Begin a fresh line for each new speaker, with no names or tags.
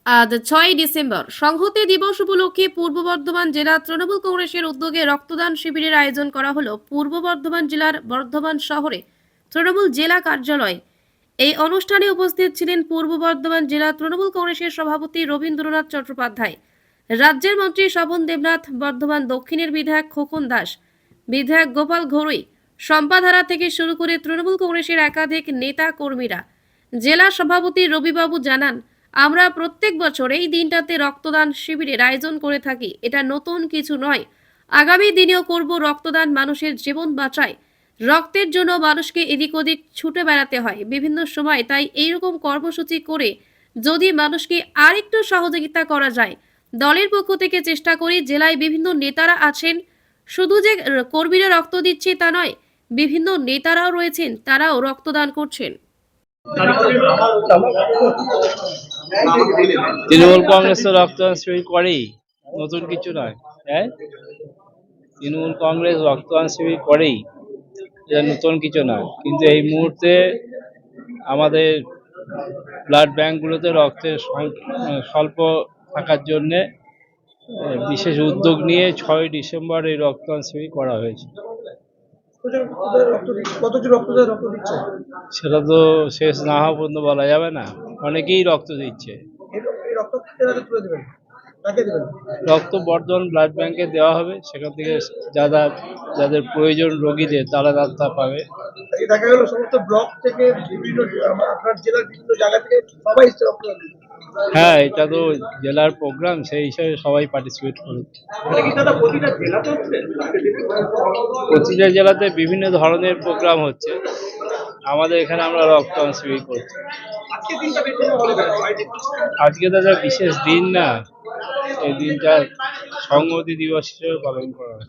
আজ ৬ই ডিসেম্বর সংহতি দিবস উপলক্ষে পূর্ব বর্ধমান জেলা তৃণমূল কংগ্রেসের উদ্যোগে রক্তদান শিবিরের আয়োজন করা হলো পূর্ব বর্ধমান জেলার বর্ধমান শহরে তৃণমূল জেলা কার্যালয়। এই অনুষ্ঠানে উপস্থিত ছিলেন পূর্ব বর্ধমান জেলা তৃণমূল কংগ্রেসের সভাপতি রবীন্দ্রনাথ চট্টোপাধ্যায়, রাজ্যের মন্ত্রী স্বপন দেবনাথ, বর্ধমান দক্ষিণের বিধায়ক খোকন দাস, বিধায়ক গোপাল ঘরুই, সম্পাধারা থেকে শুরু করে তৃণমূল কংগ্রেসের একাধিক নেতা কর্মীরা। জেলা সভাপতি রবিবাবু জানান, আমরা প্রত্যেক বছর এই দিনটাতে রক্তদান শিবিরের আয়োজন করে থাকি। এটা নতুন কিছু নয়, আগামী দিনেও করব। রক্তদান মানুষের জীবন বাঁচায়। রক্তের জন্য মানুষকে এদিক ওদিক ছুটে বেড়াতে হয় বিভিন্ন সময়, তাই এইরকম কর্মসূচি করে যদি মানুষকে আরেকটু সহযোগিতা করা যায়, দলের পক্ষ থেকে চেষ্টা করি। জেলায় বিভিন্ন নেতারা আছেন, শুধু যে কর্মীরা রক্ত দিচ্ছে তা নয়, বিভিন্ন নেতারাও রয়েছেন, তারাও রক্তদান করছেন।
তৃণমূল কংগ্রেস তো রক্তদান শিবির করেই, নতুন কিছু নয়। হ্যাঁ, তৃণমূল কংগ্রেস রক্তদান শিবির করেই, এটা নতুন কিছু নয়। কিন্তু এই মুহূর্তে আমাদের ব্লাড ব্যাঙ্কগুলোতে রক্তের স্বল্প থাকার জন্যে বিশেষ উদ্যোগ নিয়ে 6ই ডিসেম্বর এই রক্তদান শিবির করা হয়েছে। সেটা তো শেষ না হওয়া পর্যন্ত বলা যাবে না। অনেকেই রক্ত দিচ্ছে। রক্ত বর্ধমান ব্লাড ব্যাংকে দেওয়া হবে, সেখান থেকে যাদের প্রয়োজন রোগীদের তারা তা পাবে।
দেখা গেল সমস্ত ব্লক থেকে বিভিন্ন আপনার জেলার বিভিন্ন জায়গা থেকে সবাই এসছে রক্ত দিতে।
হ্যাঁ, এটা তো জেলার প্রোগ্রাম, সেই হিসাবে সবাই পার্টিসিপেট করে। প্রতিটা জেলাতে বিভিন্ন ধরনের প্রোগ্রাম হচ্ছে, আমাদের এখানে আমরা রক্তদান শিবির করছি। আজকে তো একটা বিশেষ দিন না, এই দিনটা সংহতি দিবস হিসেবে পালন করা হয়।